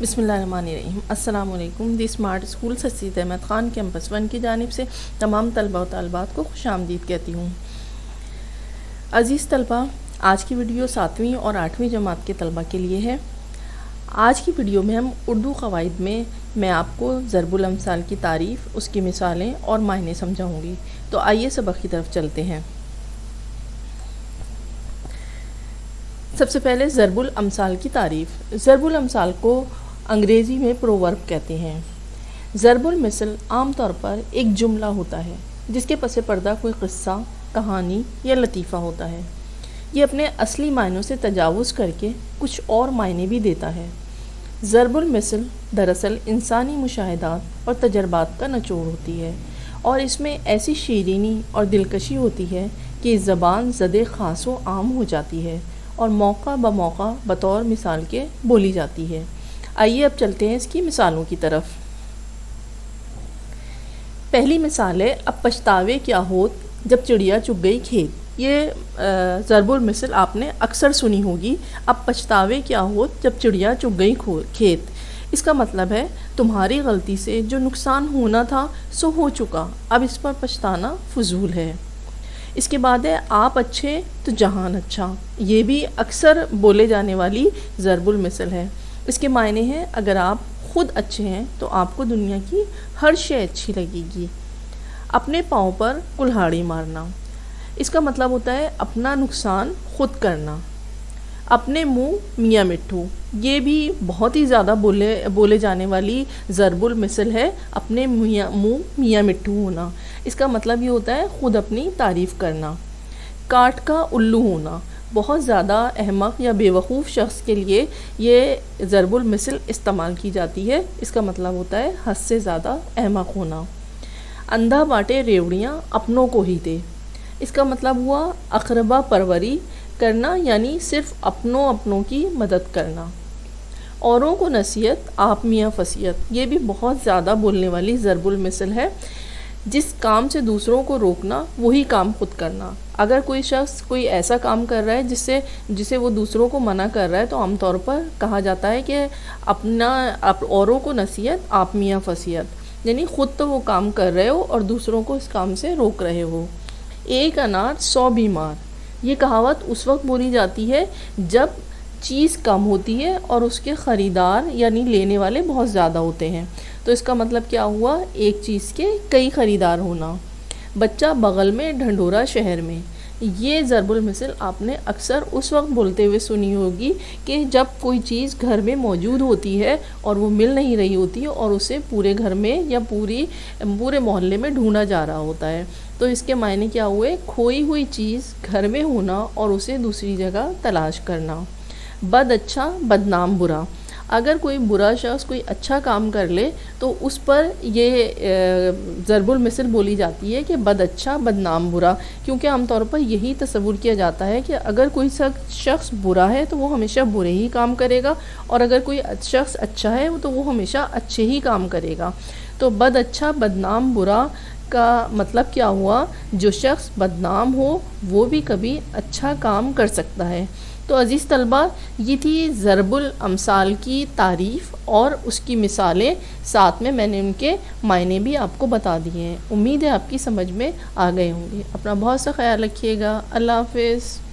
बिस्मिल्लाहिर्रहमानिर्रहीम। अस्सलाम वालेकुम। The smart school Saeed Ahmad Khan campus 1 की जानिब से तमाम तलबा और तालिबात को खुशामदीद कहती हूँ। अज़ीज़ तलबा, आज की वीडियो 7वीं और 8वीं जमात के तलबा के लिए है। आज की वीडियो में हम उर्दू क़वाइद में मैं आपको ज़रबुल अम्साल की तारीफ़, उसकी मिसालें और मायने समझाऊँगी। तो आइए सबक की तरफ चलते हैं। सबसे पहले ज़रबुल अम्साल की तारीफ़। ज़रबुल अम्साल को अंग्रेज़ी में प्रोवर्ब कहते हैं। ज़रबुल मिसल आम तौर पर एक जुमला होता है जिसके पसे पर्दा कोई क़िस्सा, कहानी या लतीफ़ा होता है। ये अपने असली मायनों से तजावुज़ करके कुछ और मायने भी देता है। ज़रबुल मिसल दरअसल इंसानी मुशाहिदात और तजर्बात का निचोड़ होती है और इसमें ऐसी शीरीनी और दिलकशी होती है कि ज़बान ज़दे ख़ास व आम हो जाती है और मौका ब मौका बतौर मिसाल के बोली जाती है। आइए अब चलते हैं इसकी मिसालों की तरफ। पहली मिसाल है, अब पछतावे क्या होत जब चिड़िया चुग गई खेत। ये ज़रबुल मिसल आपने अक्सर सुनी होगी। अब पछतावे क्या होत जब चिड़िया चुग गई खेत। इसका मतलब है तुम्हारी गलती से जो नुकसान होना था सो हो चुका, अब इस पर पछताना फजूल है। इसके बाद है, आप अच्छे तो जहान अच्छा। ये भी अक्सर बोले जाने वाली ज़रबुल मिसल है। इसके मायने हैं, अगर आप ख़ुद अच्छे हैं तो आपको दुनिया की हर शय अच्छी लगेगी। अपने पाँव पर कुल्हाड़ी मारना, इसका मतलब होता है अपना नुकसान ख़ुद करना। अपने मुँह मियाँ मिट्ठू, ये भी बहुत ही ज़्यादा बोले जाने वाली ज़रबुल मिसल है। अपने मुँह मियाँ मिट्ठू होना, इसका मतलब ये होता है ख़ुद अपनी तारीफ़ करना। काट का उल्लू होना, बहुत ज़्यादा अहमक या बेवकूफ़ शख्स के लिए ये ज़रबुल मिसल इस्तेमाल की जाती है। इसका मतलब होता है हद से ज़्यादा अहमक होना। अंधा बाटे रेवड़ियाँ अपनों को ही दे, इसका मतलब हुआ अक़रबा परवरी करना, यानी सिर्फ़ अपनों की मदद करना। औरों को नसीहत आप मियाँ फसीयत, ये भी बहुत ज़्यादा बोलने वाली ज़रबुल मिसल है। जिस काम से दूसरों को रोकना वही काम खुद करना। अगर कोई शख्स कोई ऐसा काम कर रहा है जिसे वो दूसरों को मना कर रहा है तो आमतौर पर कहा जाता है कि औरों को नसीहत आप मियाँ फसीयत, यानी ख़ुद तो वो काम कर रहे हो और दूसरों को इस काम से रोक रहे हो। एक अनार 100 बीमार, ये कहावत उस वक्त बोली जाती है जब चीज़ कम होती है और उसके ख़रीदार यानी लेने वाले बहुत ज़्यादा होते हैं। तो इसका मतलब क्या हुआ, एक चीज़ के कई ख़रीदार होना। बच्चा बगल में ढंढोरा शहर में, ये ज़रबुल मिसल आपने अक्सर उस वक्त बोलते हुए सुनी होगी कि जब कोई चीज़ घर में मौजूद होती है और वो मिल नहीं रही होती है और उसे पूरे घर में या पूरे मोहल्ले में ढूंढा जा रहा होता है। तो इसके मायने क्या हुए, खोई हुई चीज़ घर में होना और उसे दूसरी जगह तलाश करना। बद अच्छा बदनाम बुरा, अगर कोई बुरा शख्स कोई अच्छा काम कर ले तो उस पर ये ज़रबुल मिसल बोली जाती है कि बद अच्छा बदनाम बुरा, क्योंकि आमतौर पर यही तसव्वुर किया जाता है कि अगर कोई शख्स बुरा है तो वो हमेशा बुरे ही काम करेगा और अगर कोई शख्स अच्छा है तो वो हमेशा अच्छे ही काम करेगा। तो बद अच्छा बदनाम बुरा का मतलब क्या हुआ, जो शख्स बदनाम हो वो भी कभी अच्छा काम कर सकता है। तो अज़ीज़ तलबा, ये थी ज़रबुल अम्साल की तारीफ़ और उसकी मिसालें, साथ में मैंने उनके मायने भी आपको बता दिए हैं। उम्मीद है आपकी समझ में आ गए होंगे। अपना बहुत सा ख्याल रखिएगा। अल्लाह हाफ़िज़।